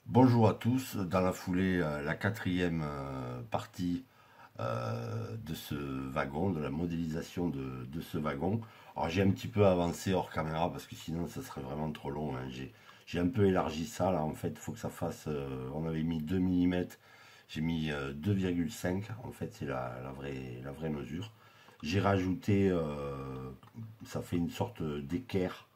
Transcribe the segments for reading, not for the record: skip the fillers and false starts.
Bonjour à tous, dans la foulée, la quatrième partie de ce wagon, de la modélisation de ce wagon. Alors j'ai un petit peu avancé hors caméra parce que sinon ça serait vraiment trop long, hein. J'ai un peu élargi ça là, en fait il faut que ça fasse, on avait mis 2 mm, j'ai mis 2,5, en fait c'est la vraie mesure. J'ai rajouté, ça fait une sorte d'équerre.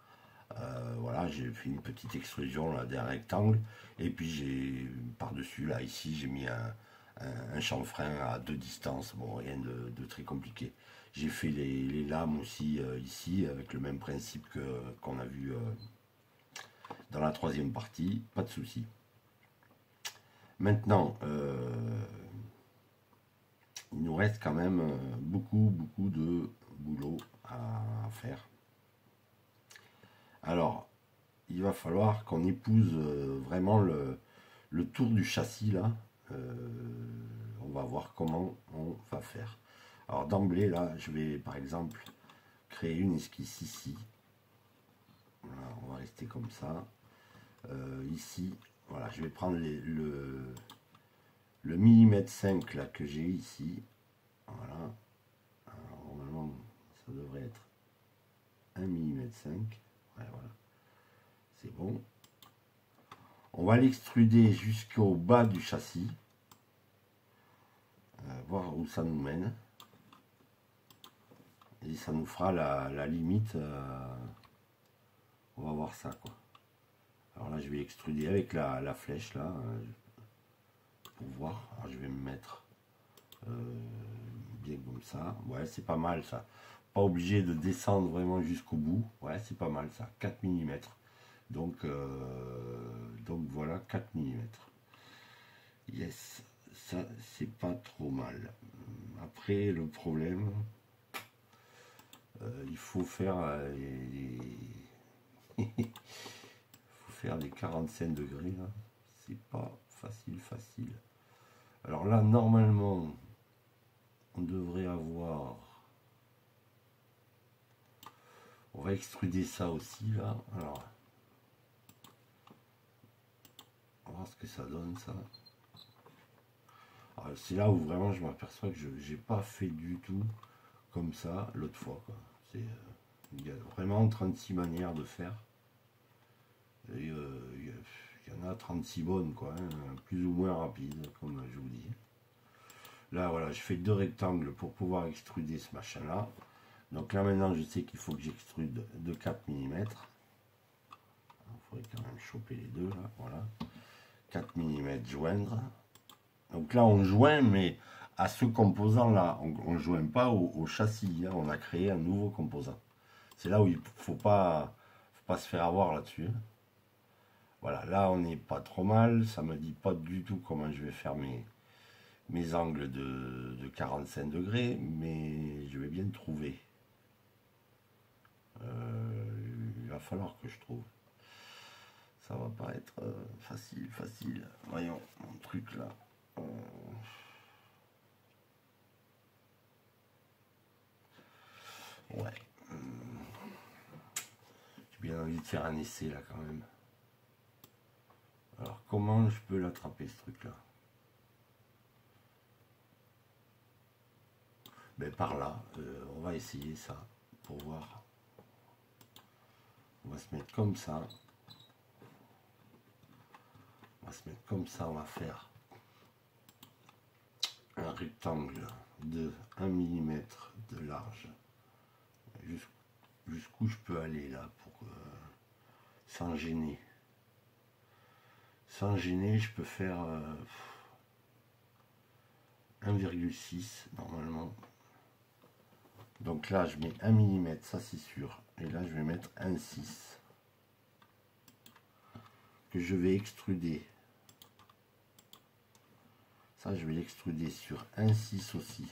Voilà, j'ai fait une petite extrusion là, d'un rectangle. Et puis j'ai par-dessus, là, ici, j'ai mis un chanfrein à deux distances. Bon, rien de très compliqué. J'ai fait les lames aussi ici, avec le même principe qu'on a vu dans la troisième partie. Pas de souci. Maintenant, il nous reste quand même beaucoup de boulot à faire. Alors, il va falloir qu'on épouse vraiment le tour du châssis là. Euh, on va voir comment on va faire. Alors d'emblée là, je vais par exemple créer une esquisse ici. Voilà, on va rester comme ça. Ici, voilà, je vais prendre le millimètre 5 là que j'ai ici. Voilà. Alors, normalement, ça devrait être 1 millimètre 5. Ouais, voilà, c'est bon. On va l'extruder jusqu'au bas du châssis. Voir où ça nous mène. Et ça nous fera la limite. On va voir ça quoi. Alors là je vais extruder avec la flèche là. Pour voir. Alors je vais me mettre bien comme ça. Ouais, c'est pas mal ça. Pas obligé de descendre vraiment jusqu'au bout. Ouais, c'est pas mal ça. 4 mm. Donc voilà, 4 mm. Yes, ça c'est pas trop mal. Après le problème, il faut faire il faut faire les 45 degrés là. C'est pas facile. Alors là, normalement, on devrait avoir. On va extruder ça aussi là. Alors, on va voir ce que ça donne ça. C'est là où vraiment je m'aperçois que je n'ai pas fait du tout comme ça l'autre fois. Il y a vraiment 36 manières de faire. Et il y en a 36 bonnes, quoi, hein, plus ou moins rapides, comme je vous dis. Là, voilà, je fais deux rectangles pour pouvoir extruder ce machin-là. Donc là, maintenant, je sais qu'il faut que j'extrude de 4 mm. Il faudrait quand même choper les deux, là, voilà. 4 mm joindre. Donc là, on joint, mais à ce composant-là. On ne joint pas au châssis, hein. On a créé un nouveau composant. C'est là où il ne faut pas se faire avoir là-dessus, hein. Voilà, là, on n'est pas trop mal. Ça ne me dit pas du tout comment je vais faire mes angles de 45 degrés, mais je vais bien trouver. Il va falloir que je trouve. Ça va pas être facile. Voyons mon truc là. Ouais. J'ai bien envie de faire un essai là quand même. Alors comment je peux l'attraper ce truc là? Ben par là. On va essayer ça pour voir. On va se mettre comme ça. On va se mettre comme ça. On va faire un rectangle de 1 mm de large. Jusqu'où je peux aller là pour sans gêner. Sans gêner, je peux faire 1,6 normalement. Donc là, je mets 1 mm, ça c'est sûr. Et là, je vais mettre 1,6 que je vais extruder. Ça, je vais l'extruder sur 1,6 aussi.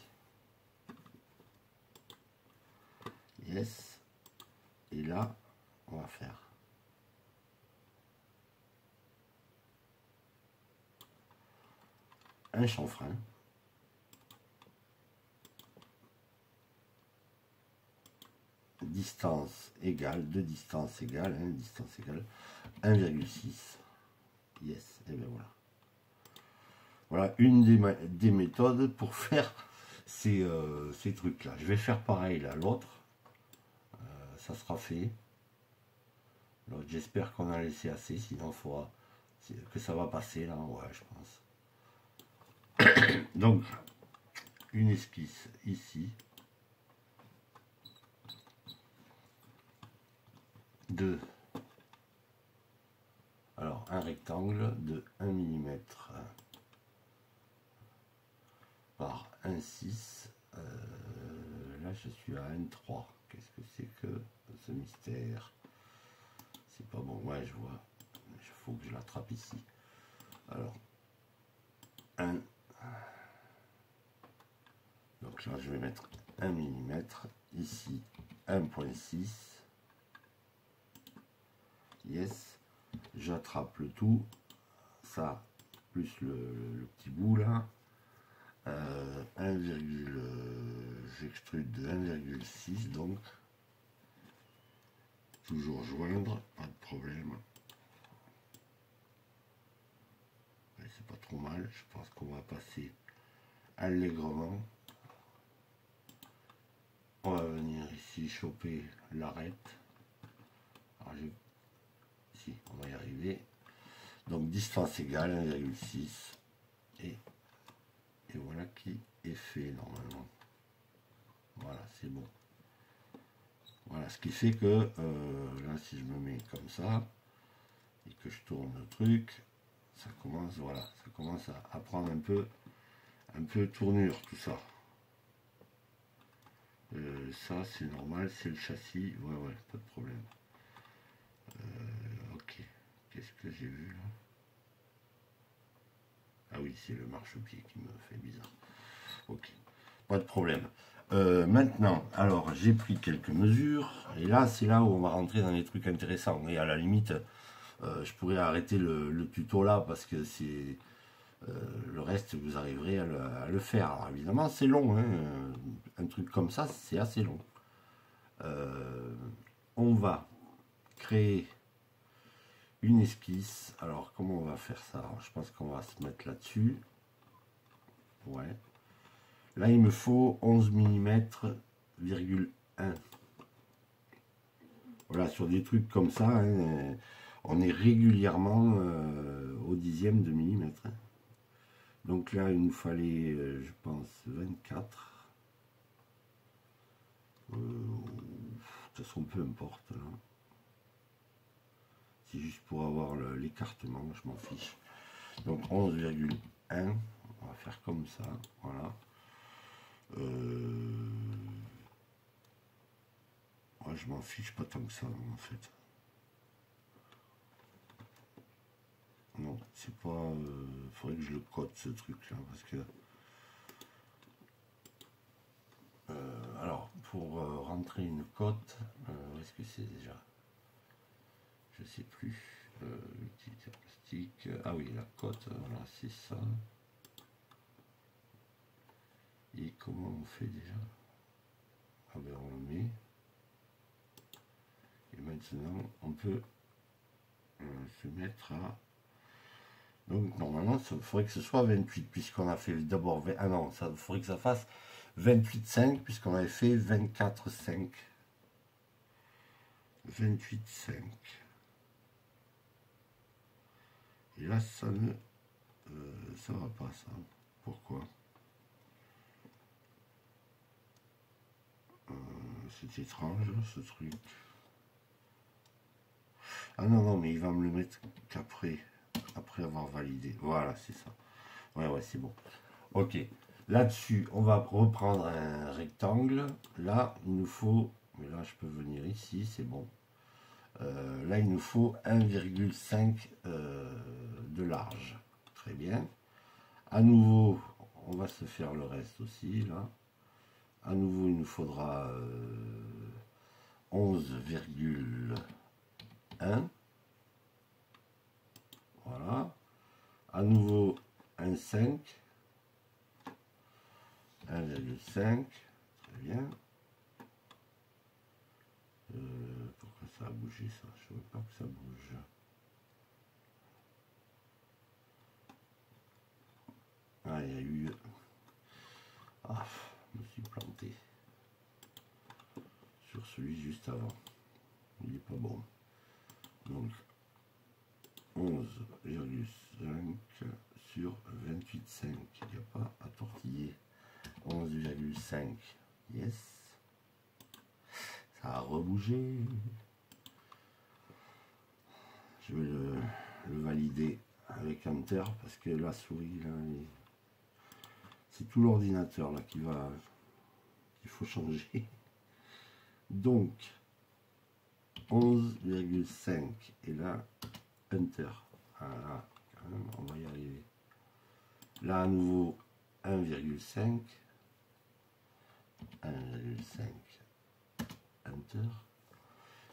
Yes. Et là, on va faire un chanfrein. Distance égale, de distance égale, 1,6. Yes, et bien voilà. Voilà une des méthodes pour faire ces trucs-là. Je vais faire pareil là, l'autre. Ça sera fait. L'autre, j'espère qu'on a laissé assez, sinon il faudra que ça va passer là. Ouais, je pense. Donc, une esquisse ici. Alors, un rectangle de 1 mm par 1,6. Là, je suis à 1,3. Qu'est-ce que c'est que ce mystère? C'est pas bon. Ouais, je vois. Il faut que je l'attrape ici. Alors, 1. Donc là, je vais mettre 1 mm. Ici, 1,6. Yes. J'attrape le tout. Ça, plus le petit bout là. J'extrude de 1,6, donc toujours joindre, pas de problème. C'est pas trop mal, je pense qu'on va passer allègrement. On va venir ici choper l'arête. Si, on va y arriver. Donc distance égale 1,6 et voilà qui est fait normalement. Voilà, c'est bon. Voilà, ce qui fait que là, si je me mets comme ça et que je tourne le truc, ça commence, voilà, ça commence à prendre un peu tournure tout ça. Ça, c'est normal, c'est le châssis. Ouais, pas de problème. Ok, qu'est-ce que j'ai vu là? Ah oui, c'est le marchepied qui me fait bizarre. Ok, pas de problème. Maintenant, alors j'ai pris quelques mesures et là c'est là où on va rentrer dans les trucs intéressants. Et à la limite, je pourrais arrêter le tuto là parce que c'est le reste vous arriverez à le faire. Alors évidemment c'est long, hein, un truc comme ça c'est assez long. On va créer une esquisse. Alors comment on va faire ça? Alors, je pense qu'on va se mettre là-dessus. Ouais. Là, il me faut 11 mm,1. Voilà, sur des trucs comme ça, hein, on est régulièrement au dixième de millimètre. Hein. Donc là, il nous fallait, je pense, 24. De toute façon, peu importe. Là. C'est juste pour avoir l'écartement, je m'en fiche. Donc 11,1. On va faire comme ça. Voilà. Ouais, je m'en fiche pas tant que ça en fait. Non, c'est pas. Faudrait que je le code ce truc là parce que. Alors, pour rentrer une cote, où est-ce que c'est déjà? Je sais plus. Utilité plastique. Ah oui, la cote, voilà, c'est ça. Et comment on fait déjà? Ah ben on le met. Et maintenant, on peut se mettre à. Donc normalement, il faudrait que ce soit 28, puisqu'on a fait d'abord. Ah non, ça faudrait que ça fasse 28,5, puisqu'on avait fait 24,5. 28,5. Et là, ça ne. Ça va pas, ça. Pourquoi? C'est étrange, ce truc. Ah non, mais il va me le mettre qu'après avoir validé. Voilà, c'est ça. Ouais, c'est bon. Ok. Là-dessus, on va reprendre un rectangle. Là, il nous faut... Mais là, je peux venir ici, c'est bon. Là, il nous faut 1,5 de large. Très bien. À nouveau, on va se faire le reste aussi, là. À nouveau, il nous faudra 11,1. Voilà. À nouveau, 1,5. 1,5. Très bien. Pourquoi ça a bougé ça? Je ne veux pas que ça bouge. sauté sur celui juste avant. Il n'est pas bon. Donc 11,5 sur 28,5. Il n'y a pas à tortiller. 11,5. Yes. Ça a rebougé. Je vais le valider avec Enter parce que la souris là, c'est tout l'ordinateur là qu'il faut changer. Donc 11,5 et là Enter. Voilà, quand même, on va y arriver. Là à nouveau 1,5. 1,5 Enter.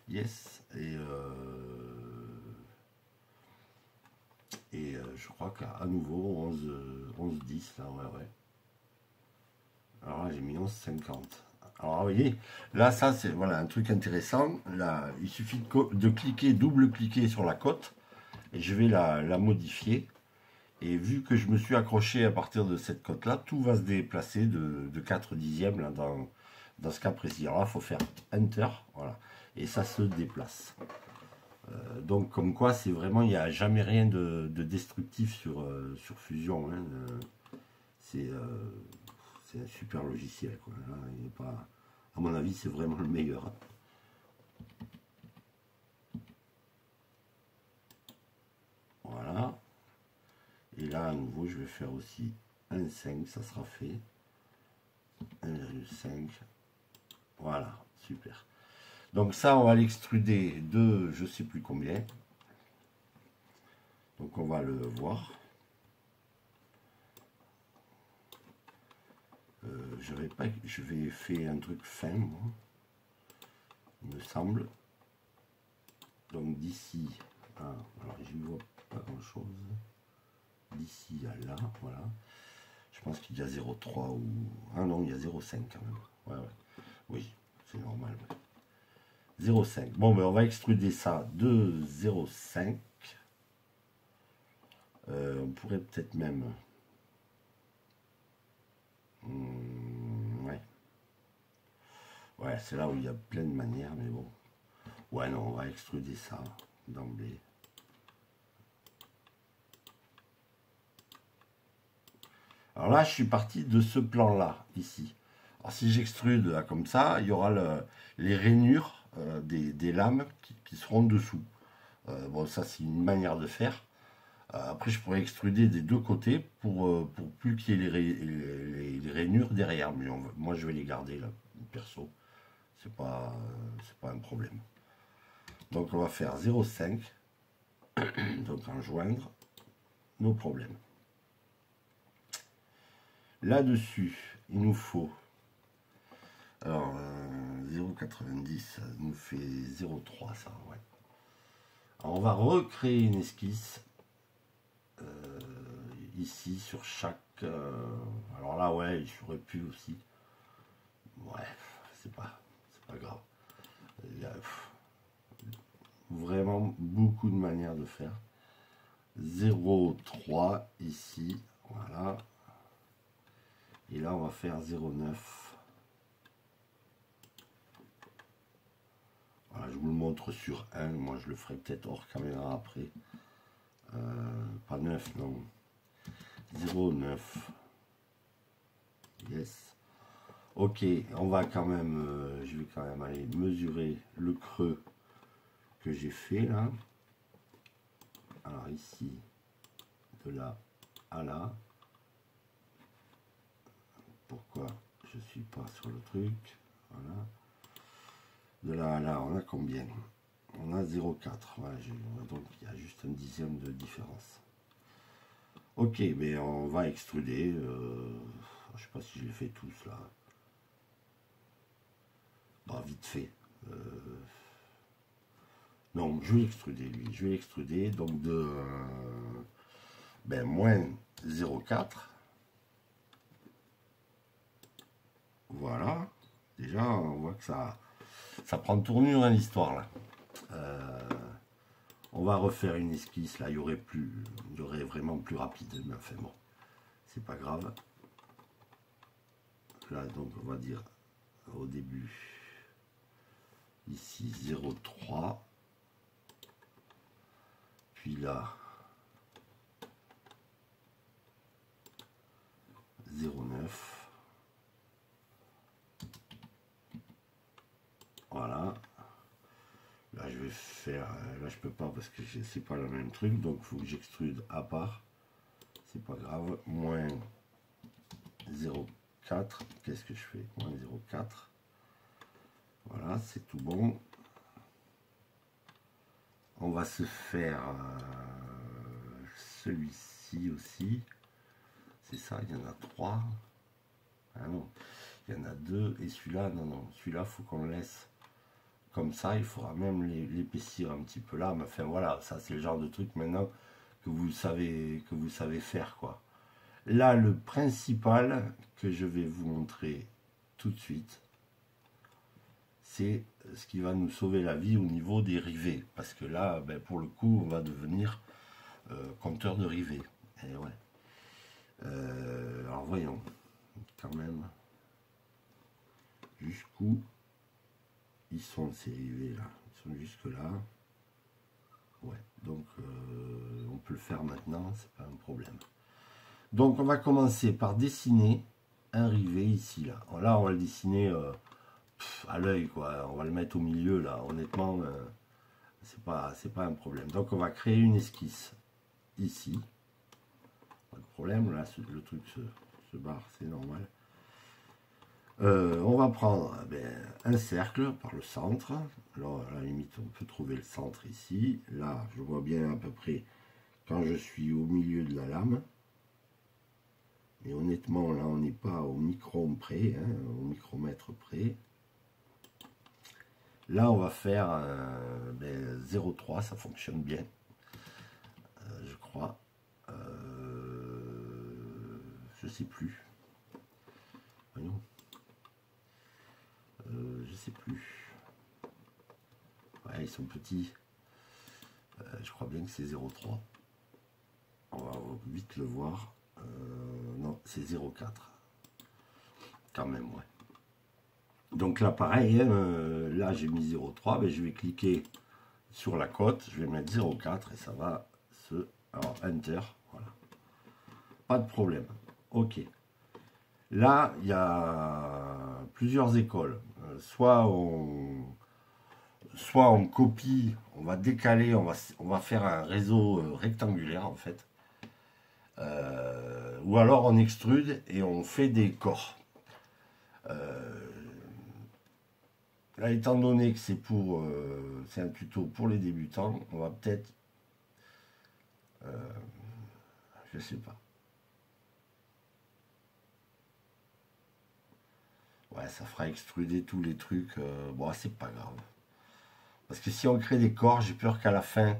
Yes. Et je crois qu'à nouveau 11,10 là, ouais. Alors là j'ai mis 11,50. Alors vous voyez, là ça c'est voilà un truc intéressant. Là il suffit de cliquer, double-cliquer sur la cote et je vais la modifier. Et vu que je me suis accroché à partir de cette cote là, tout va se déplacer de 4 dixièmes là, dans ce cas précis. Alors là il faut faire Enter, voilà, et ça se déplace. Donc comme quoi c'est vraiment, il n'y a jamais rien de destructif sur Fusion, hein. C'est un super logiciel, quoi. Là, il n'est pas, à mon avis c'est vraiment le meilleur. Voilà, et là à nouveau je vais faire aussi 1,5, ça sera fait 1,5. Voilà, super. Donc ça, on va l'extruder de je sais plus combien. Donc on va le voir. Je vais faire un truc fin, moi, il me semble. Donc d'ici à, alors j'y vois pas grand chose. D'ici à là, voilà. Je pense qu'il y a 0,3 ou... Ah non, il y a 0,5 quand même. Ouais. Oui, c'est normal. Ouais. 0,5. Bon, ben on va extruder ça de 0,5. On pourrait peut-être même... ouais. Ouais, c'est là où il y a plein de manières, mais bon. Ouais, non, on va extruder ça d'emblée. Alors là, je suis parti de ce plan-là, ici. Alors si j'extrude là comme ça, il y aura les rainures des lames qui seront dessous. Bon, ça c'est une manière de faire. Après, je pourrais extruder des deux côtés pour plus qu'il y ait les rainures derrière. Mais moi, je vais les garder là, perso. C'est pas un problème. Donc, on va faire 0,5. Donc, en joindre nos problèmes. Là-dessus, il nous faut... Alors, 0,90, ça nous fait 0,3, ça, ouais. Alors, on va recréer une esquisse. Ici, sur chaque... alors là, ouais, j'aurais pu aussi. Ouais, c'est pas grave. Il y a vraiment beaucoup de manières de faire. 0,3 ici, voilà. Et là, on va faire 0,9. Voilà, je vous le montre sur 1. Moi, je le ferai peut-être hors caméra après. Pas 9, non. 0,9. Yes. Ok, on va quand même... je vais quand même aller mesurer le creux que j'ai fait là. Alors ici, de là à là. Pourquoi je suis pas sur le truc? Voilà. De là à là, on a combien? On a 0,4. Voilà, donc il y a juste un dixième de différence. Ok, mais on va extruder. Je sais pas si je les fais tous là. Bah, vite fait. Non, je vais l'extruder lui. Je vais l'extruder donc de moins 0,4. Voilà. Déjà, on voit que ça prend tournure hein, l'histoire là. On va refaire une esquisse là. Il y aurait vraiment plus rapide. Mais enfin bon, c'est pas grave. Là donc on va dire au début. Ici 0,3. Puis là 0,9. Voilà. Là je vais faire, là je peux pas parce que c'est pas le même truc, donc il faut que j'extrude à part. C'est pas grave. Moins 0,4. Qu'est-ce que je fais? Moins 0,4. Voilà, c'est tout bon. On va se faire celui-ci aussi. C'est ça, il y en a 3. Ah non, il y en a 2. Et celui-là, non, non. Celui-là, il faut qu'on le laisse comme ça. Il faudra même l'épaissir un petit peu là. Mais enfin, voilà, ça, c'est le genre de truc maintenant que vous savez faire, quoi. Là, le principal que je vais vous montrer tout de suite, c'est ce qui va nous sauver la vie au niveau des rivets. Parce que là, ben, pour le coup, on va devenir compteur de rivets. Et ouais. Alors voyons, quand même, jusqu'où ils sont ces rivets là. Ils sont jusque là. Ouais, donc on peut le faire maintenant, c'est pas un problème. Donc on va commencer par dessiner un rivet ici là. Là on va le dessiner à l'œil quoi. On va le mettre au milieu là. Honnêtement, c'est pas un problème. Donc on va créer une esquisse ici. Pas de problème, là le truc se barre, c'est normal. On va prendre un cercle par le centre. Alors à la limite on peut trouver le centre ici. Là je vois bien à peu près quand je suis au milieu de la lame. Mais honnêtement là on n'est pas au micron près, hein, au micromètre près. Là on va faire 0,3, ça fonctionne bien. Je crois. Je sais plus. Voyons. Je sais plus. Ouais, ils sont petits. Je crois bien que c'est 0,3. On va vite le voir. Non, c'est 0,4. Quand même, ouais. Donc là, pareil, hein, là j'ai mis 0,3. Mais je vais cliquer sur la cote. Je vais mettre 0,4 et ça va se... Alors, Enter. Voilà. Pas de problème. OK. Là, il y a plusieurs écoles. Soit on copie, on va décaler, on va faire un réseau rectangulaire en fait. Ou alors on extrude et on fait des corps. Là, étant donné que c'est un tuto pour les débutants, on va peut-être, je sais pas. Ouais, ça fera extruder tous les trucs. Bon, c'est pas grave. Parce que si on crée des corps, j'ai peur qu'à la fin,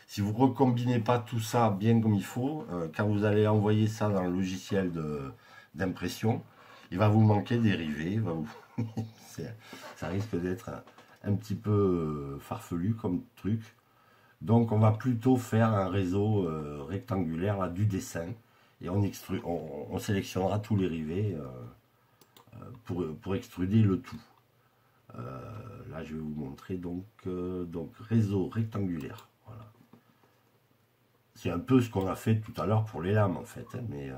si vous ne recombinez pas tout ça bien comme il faut, quand vous allez envoyer ça dans le logiciel d'impression, il va vous manquer des rivets. Ça risque d'être un petit peu farfelu comme truc. Donc on va plutôt faire un réseau rectangulaire là, du dessin. Et on sélectionnera tous les rivets pour extruder le tout. Là, je vais vous montrer donc réseau rectangulaire. Voilà. C'est un peu ce qu'on a fait tout à l'heure pour les lames en fait, hein, mais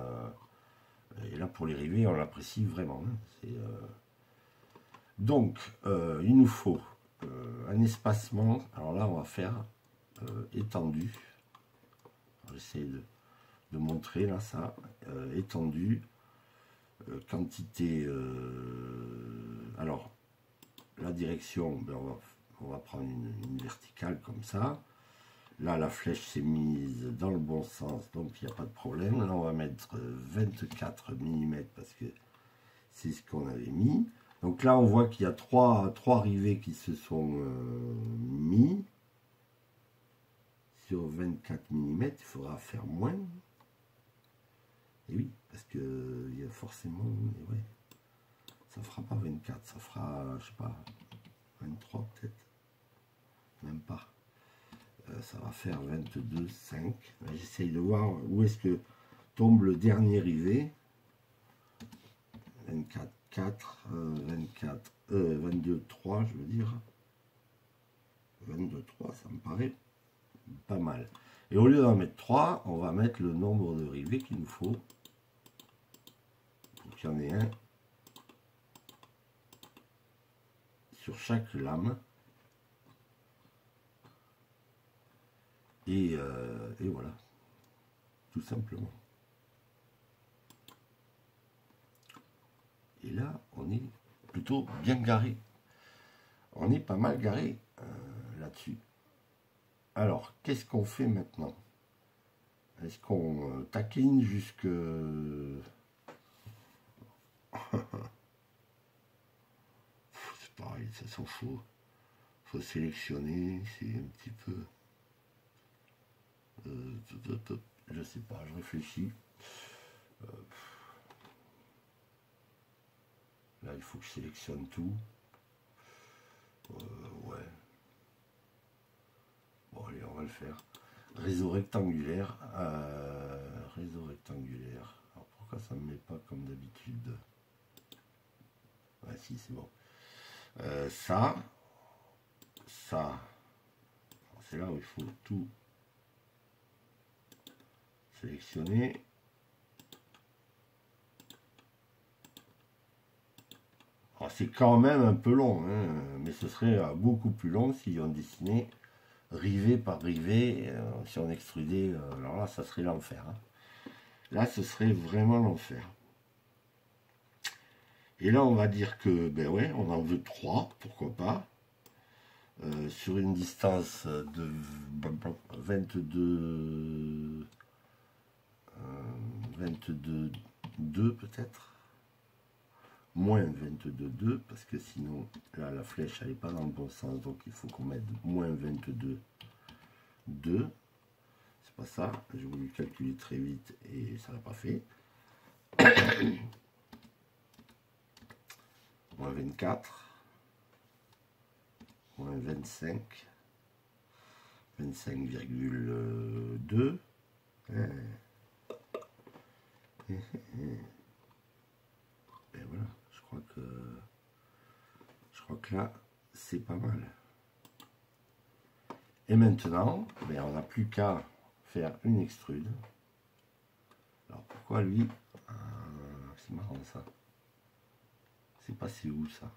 et là pour les rivets, on l'apprécie vraiment. Hein, donc, il nous faut un espacement. Alors là, on va faire étendu. J'essaie de montrer là ça étendu. Quantité. Alors. La direction, ben on va prendre une verticale comme ça. Là, la flèche s'est mise dans le bon sens, donc il n'y a pas de problème. Là, on va mettre 24 mm parce que c'est ce qu'on avait mis. Donc là, on voit qu'il y a trois rivets qui se sont mis. Sur 24 mm, il faudra faire moins. Et oui, parce que il y a forcément... Ouais, ça fera pas 24, ça fera, je sais pas, 23 peut-être. Même pas. Ça va faire 22,5. J'essaye de voir où est-ce que tombe le dernier rivet. 24, 4, 24, 22, 3, je veux dire. 22, 3, ça me paraît pas mal. Et au lieu d'en mettre 3, on va mettre le nombre de rivets qu'il nous faut. Pour qu'il y en ait un sur chaque lame. Et voilà, tout simplement. Et là, on est plutôt bien garé. On est pas mal garé là-dessus. Alors, qu'est-ce qu'on fait maintenant? Est-ce qu'on taquine jusque... C'est pareil, ça s'en fout. Faut sélectionner, c'est un petit peu... je sais pas, je réfléchis. Là, il faut que je sélectionne tout. Ouais. Bon, allez, on va le faire. Réseau rectangulaire. Réseau rectangulaire. Alors, pourquoi ça ne me met pas comme d'habitude? Ouais, si, c'est bon. Ça. C'est là où il faut tout sélectionner. C'est quand même un peu long, hein, mais ce serait beaucoup plus long si on dessinait rivet par rivet, si on extrudait, alors là ça serait l'enfer. Hein. Là ce serait vraiment l'enfer. Et là on va dire que, ben ouais, on en veut 3, pourquoi pas, sur une distance de 22, 2 peut-être. Moins 22,2 parce que sinon là la flèche elle n'est pas dans le bon sens, donc il faut qu'on mette moins 22,2. C'est pas ça, j'ai voulu calculer très vite et ça l'a pas fait. Moins 24, moins 25, 25,2. Et voilà, je crois que là, c'est pas mal. Et maintenant, ben, on n'a plus qu'à faire une extrude. Alors pourquoi lui, c'est marrant ça. C'est passé où ça?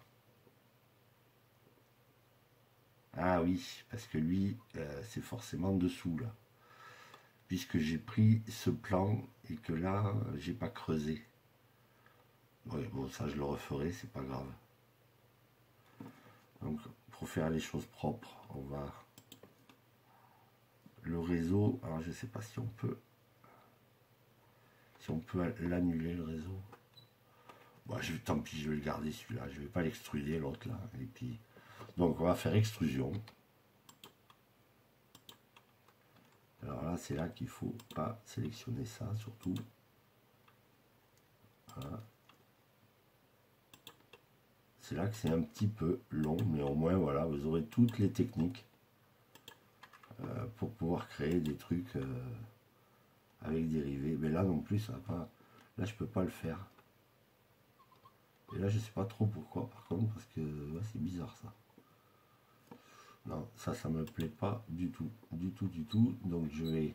Ah oui, parce que lui, c'est forcément dessous là. Puisque j'ai pris ce plan et que là, j'ai pas creusé. Ouais, bon, ça je le referai, c'est pas grave. Donc, pour faire les choses propres, on va... Le réseau, alors je sais pas si on peut... Si on peut l'annuler, le réseau. Bon, tant pis, je vais le garder celui-là. Je vais pas l'extruder, l'autre là. Et puis... Donc, on va faire extrusion. Alors là, c'est là qu'il faut pas sélectionner ça, surtout. Voilà. C'est là que c'est un petit peu long, mais au moins, voilà, vous aurez toutes les techniques pour pouvoir créer des trucs avec des rivets. Mais là non plus, ça va pas. Là, je peux pas le faire. Et là, je sais pas trop pourquoi, par contre, parce que ouais, c'est bizarre ça. Non, ça me plaît pas du tout, du tout, du tout. Donc, je vais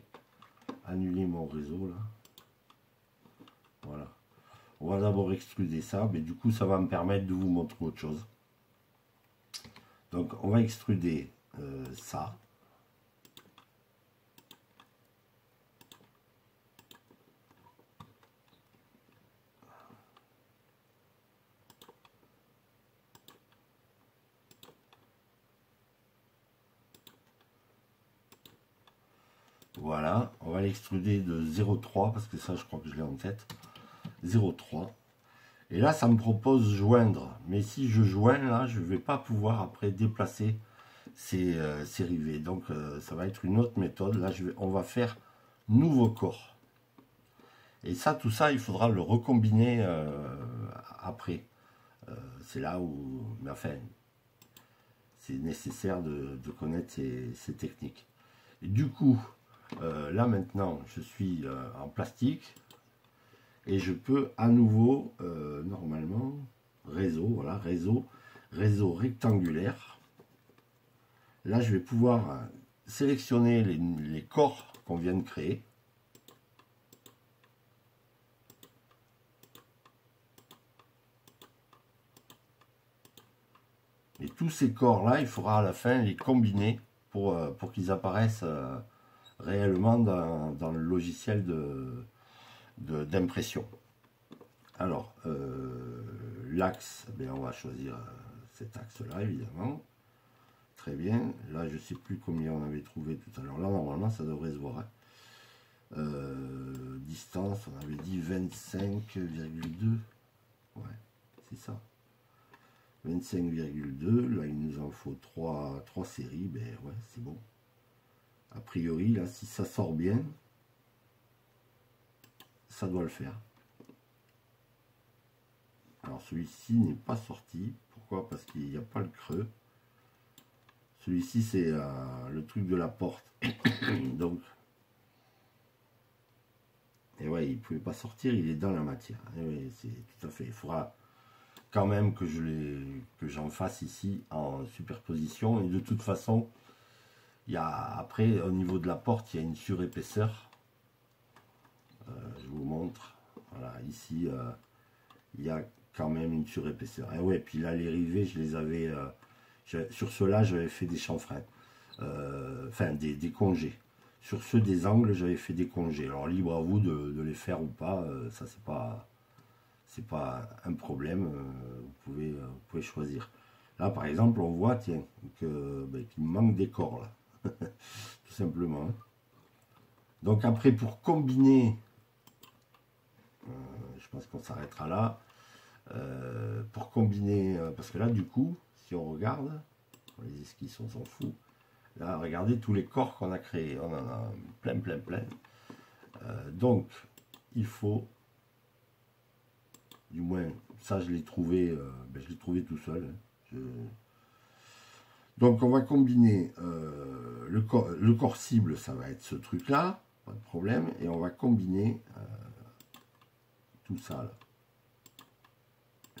annuler mon réseau là. Voilà. On va d'abord extruder ça, mais du coup, ça va me permettre de vous montrer autre chose. Donc, on va extruder ça. Voilà, on va l'extruder de 0,3 parce que ça, je crois que je l'ai en tête. 0,3. Et là, ça me propose joindre. Mais si je joins, là, je ne vais pas pouvoir après déplacer ces rivets. Donc, ça va être une autre méthode. Là, on va faire nouveau corps. Et ça, tout ça, il faudra le recombiner après. C'est là où... Mais enfin, c'est nécessaire de connaître ces techniques. Et du coup, là maintenant, je suis en plastique. Et je peux à nouveau, normalement, réseau, voilà, réseau rectangulaire. Là, je vais pouvoir sélectionner les corps qu'on vient de créer. Et tous ces corps-là, il faudra à la fin les combiner pour qu'ils apparaissent réellement dans le logiciel d'impression. Alors, l'axe, ben on va choisir cet axe-là, évidemment. Très bien. Là, je ne sais plus combien on avait trouvé tout à l'heure. Là, normalement, ça devrait se voir. Distance, on avait dit 25,2. Ouais, c'est ça. 25,2. Là, il nous en faut 3 séries. Ben ouais, c'est bon. A priori, là, si ça sort bien, ça doit le faire. Alors, celui-ci n'est pas sorti. Pourquoi? Parce qu'il n'y a pas le creux. Celui-ci, c'est le truc de la porte. Donc, et ouais, il ne pouvait pas sortir, il est dans la matière. Et ouais, c'est tout à fait. Il faudra quand même que j'en fasse ici en superposition. Et de toute façon, il y a après, au niveau de la porte, il y a une surépaisseur. Je vous montre. Voilà, ici, il y a quand même une surépaisseur. Et ouais, puis là, les rivets, je les avais... sur ceux-là, j'avais fait des chanfreins. Enfin, des congés. Sur ceux des angles, j'avais fait des congés. Alors, libre à vous de les faire ou pas. Ça, c'est pas un problème. Vous pouvez choisir. Là, par exemple, on voit, tiens, qu'il me manque des corps, là. Tout simplement. Donc, après, pour combiner... je pense qu'on s'arrêtera là. Pour combiner... parce que là, du coup, si on regarde... Les esquisses, on s'en fout. Là, regardez tous les corps qu'on a créés. On en a plein. Donc, il faut, du moins, ça je l'ai trouvé, je l'ai trouvé tout seul. Donc, on va combiner le corps cible, ça va être ce truc-là, pas de problème. Et on va combiner tout ça, là.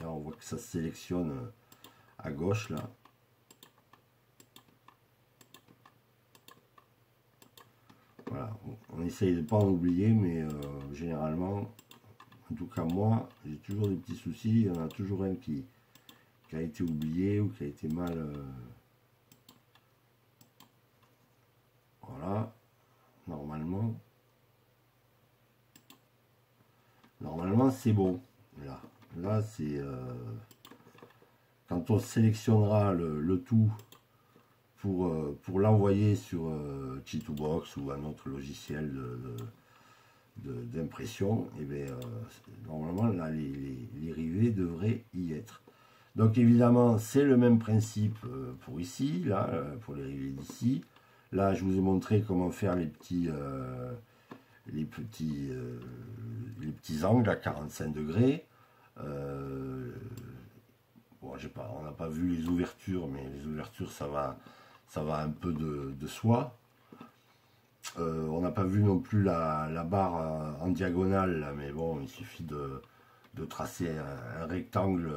Là, on voit que ça se sélectionne à gauche, là. Voilà, on essaye de ne pas en oublier, mais généralement, en tout cas moi, j'ai toujours des petits soucis. Il y en a toujours un qui a été oublié ou qui a été mal... Voilà, normalement c'est bon. Là c'est... quand on sélectionnera le tout pour l'envoyer sur Chitubox ou un autre logiciel d'impression, et bien, normalement là les rivets devraient y être. Donc évidemment c'est le même principe pour ici, là, pour les rivets d'ici. Là je vous ai montré comment faire les petits angles à 45 degrés. Bon, on n'a pas vu les ouvertures, mais les ouvertures ça va un peu de soi. On n'a pas vu non plus la barre en diagonale, là, mais bon, il suffit de tracer un rectangle,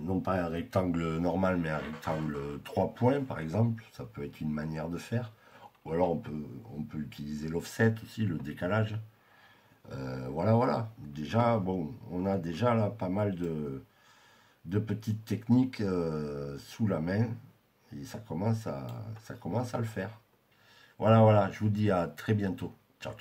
non pas un rectangle normal, mais un rectangle 3 points, par exemple. Ça peut être une manière de faire. Ou alors on peut utiliser l'offset aussi, le décalage. Voilà. Déjà, bon, on a déjà là pas mal de petites techniques sous la main. Et ça commence à le faire. Voilà, je vous dis à très bientôt. Ciao.